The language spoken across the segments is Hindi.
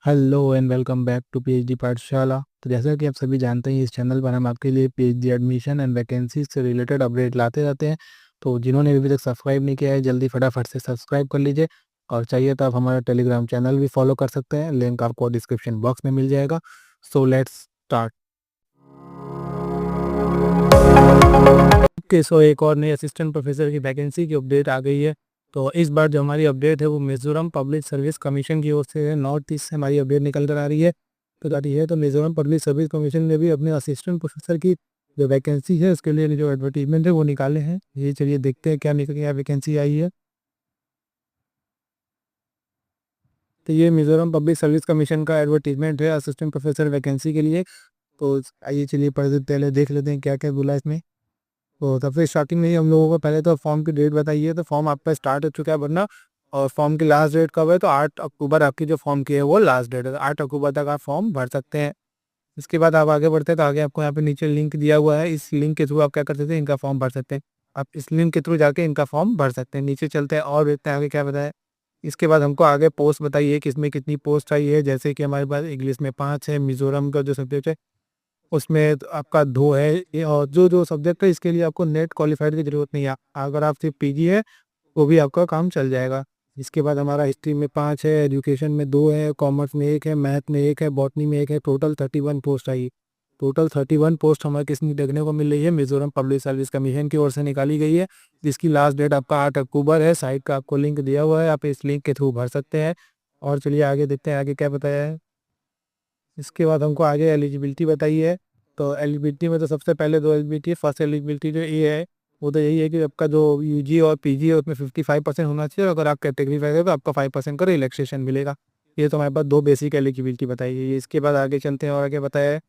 Hello and welcome back to PhD Pathshala. तो जैसा कि आप सभी जानते हैं, इस चैनल पर हम आपके लिए पीएचडी एडमिशन एंड वैकेंसी से रिलेटेड अपडेट लाते रहते हैं। तो जिन्होंने अभी तक सब्सक्राइब नहीं किया है, जल्दी फटाफट से सब्सक्राइब कर लीजिए। और चाहिए तो आप हमारा टेलीग्राम चैनल भी फॉलो कर सकते हैं, लिंक आपको डिस्क्रिप्शन बॉक्स में मिल जाएगा। So let's start. ओके, सो एक और नई असिस्टेंट प्रोफेसर की वैकेंसी की अपडेट आ गई है। तो इस बार जो हमारी अपडेट है वो मिजोरम पब्लिक सर्विस कमीशन की ओर से है। नॉर्थ ईस्ट से हमारी अपडेट निकल कर आ रही है। तो मिजोरम पब्लिक सर्विस कमीशन ने भी अपने असिस्टेंट प्रोफेसर की जो वैकेंसी है उसके लिए जो एडवर्टीजमेंट है वो निकाले हैं। ये चलिए देखते हैं क्या निकल क्या वैकेंसी आई है। तो ये मिजोरम पब्लिक सर्विस कमीशन का एडवर्टीजमेंट है असिस्टेंट प्रोफेसर वैकेंसी के लिए। तो आइए चलिए पहले देख लेते हैं क्या क्या बोला इसमें। तो सबसे स्टार्टिंग में ही हम लोगों को पहले तो फॉर्म की डेट बताइए। तो फॉर्म आपका स्टार्ट हो चुका है भरना, और फॉर्म की लास्ट डेट कब है? तो 8 अक्टूबर आपकी जो फॉर्म की है वो लास्ट डेट है। 8 अक्टूबर तक आप फॉर्म भर सकते हैं। इसके बाद आप आगे बढ़ते हैं तो आगे आपको यहाँ पे नीचे लिंक दिया हुआ है। इस लिंक के थ्रू आप क्या कर सकते हैं, इनका फॉर्म भर सकते हैं। आप इस लिंक के थ्रू जाके इनका फॉर्म भर सकते हैं। नीचे चलते हैं और देखते हैं आगे क्या बताया। इसके बाद हमको आगे पोस्ट बताइए कि इसमें कितनी पोस्ट आई है। जैसे कि हमारे पास इंग्लिश में 5 है, मिजोरम का जो सब्जेक्ट है उसमें तो आपका 2 है और जो जो सब्जेक्ट है इसके लिए आपको नेट क्वालिफाइड की ज़रूरत नहीं है। अगर आप सिर्फ पीजी है तो भी आपका काम चल जाएगा। इसके बाद हमारा हिस्ट्री में 5 है, एजुकेशन में 2 है, कॉमर्स में 1 है, मैथ में 1 है, बॉटनी में 1 है। टोटल 31 पोस्ट आई। टोटल 31 पोस्ट हमें किसमें देखने को मिल रही है? मिजोरम पब्लिक सर्विस कमीशन की ओर से निकाली गई है, जिसकी लास्ट डेट आपका 8 अक्टूबर है। साइट का आपको लिंक दिया हुआ है, आप इस लिंक के थ्रू भर सकते हैं। और चलिए आगे देखते हैं आगे क्या बताया है। इसके बाद हमको आगे एलिजिबिलिटी बताई है। तो एलिजिबिलिटी में तो सबसे पहले दो एलिजिबिलिटी है। फर्स्ट एलिजिबिलिटी जो ये है वो तो यही है कि आपका जो यूजी और पीजी है उसमें 55% होना चाहिए, और अगर आप कैटेगरी वाइज है तो आपका 5% का रिलैक्सेशन मिलेगा। ये तो हमारे पास दो बेसिक एलिजिबिलिटी बताई गई है। इसके बाद आगे चलते हैं और आगे बताया है।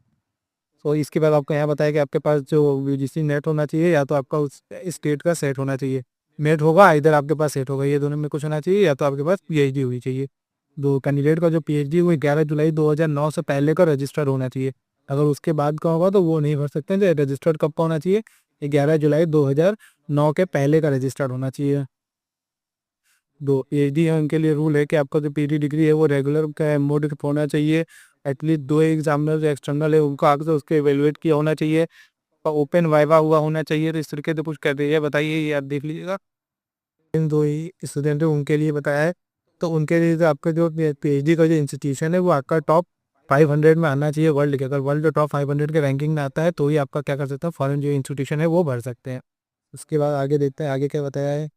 तो इसके बाद आपको यहाँ बताया कि आपके पास जो यूजीसी नेट होना चाहिए, या तो आपका उस स्टेट का सेट होना चाहिए। नेट होगा, इधर आपके पास सेट होगा, ये दोनों में कुछ होना चाहिए, या तो आपके पास पीएचडी होनी चाहिए। दो कैंडिडेट का जो पीएचडी वो 11 जुलाई 2009 से पहले का रजिस्टर होना चाहिए। अगर उसके बाद का होगा तो वो नहीं भर सकते हैं। जो रजिस्टर्ड कब का होना चाहिए? 11 जुलाई 2009 के पहले का रजिस्टर्ड होना चाहिए। दो पीएचडी है उनके लिए रूल है कि आपका जो पीजी डिग्री है वो रेगुलर का मोड होना चाहिए। एटलीस्ट 2 एग्जामिनर जो एक्सटर्नल है उनको आगे से उसके एवेलुएट किया होना चाहिए। ओपन वाइवा हुआ होना चाहिए। तो इस तरीके से कुछ कर रही है, बताइए, ये आप देख लीजिएगा। इन दो ही स्टूडेंट है उनके लिए बताया है। तो उनके लिए तो आपका जो पीएचडी का जो इंस्टीट्यूशन है वो आपका टॉप 500 में आना चाहिए वर्ल्ड के। अगर वर्ल्ड जो टॉप 500 के रैंकिंग में आता है तो ही आपका क्या कर सकते हैं, फॉरेन जो इंस्टीट्यूशन है वो भर सकते हैं। उसके बाद आगे देखते हैं आगे क्या बताया है।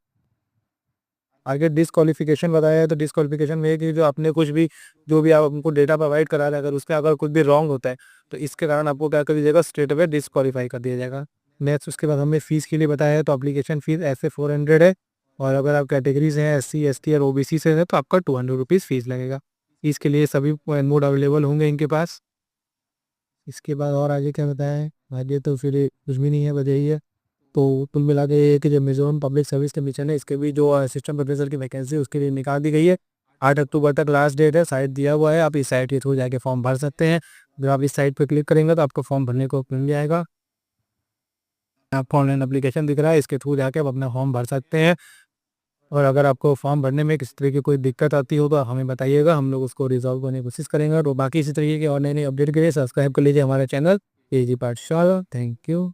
आगे डिसक्वालिफिकेशन बताया है। तो डिसक्वालिफिकेशन में है कि जो आपने कुछ भी जो भी आप हमको डेटा प्रोवाइड करा रहे हैं, अगर उसका अगर कुछ भी रॉन्ग होता है तो इसके कारण आपको क्या कर दिया जाएगा, स्ट्रेट अवे डिसक्वालीफाई कर दिया जाएगा। नेक्स्ट उसके बाद हमें फीस के लिए बताया है। तो अप्लीकेशन फीस ऐसे 400 है, और अगर आप कैटेगरीज हैं एससी एसटी और ओबीसी से है तो आपका 200 रुपीज़ फीस लगेगा। इसके लिए सभी मोड अवेलेबल होंगे इनके पास। इसके बाद और आगे क्या बताया है? आगे तो फिर कुछ भी नहीं है, बस यही है। तो कुल मिला के ये है कि जो मिजोरम पब्लिक सर्विस कमीशन है इसके भी जो असिस्टेंट प्रोफेसर की वैकेंसी उसके लिए निकाल दी गई है। 8 अक्टूबर तक लास्ट डेट है, साइट दिया हुआ है, आप इस साइट के थ्रू जाके फॉर्म भर सकते हैं। जब आप इस साइट पर क्लिक करेंगे तो आपको फॉर्म भरने को मिल जाएगा। आपको ऑनलाइन एप्लीकेशन दिख रहा है, इसके थ्रू जाके आप अपना फॉर्म भर सकते हैं। और अगर आपको फॉर्म भरने में किसी तरह की कोई दिक्कत आती हो तो हमें बताइएगा, हम लोग उसको रिजॉल्व करने की कोशिश करेंगे। और बाकी इसी तरीके के और नए नए अपडेट के लिए सब्सक्राइब कर लीजिए हमारा चैनल पीएचडी पाठशाला। Thank you.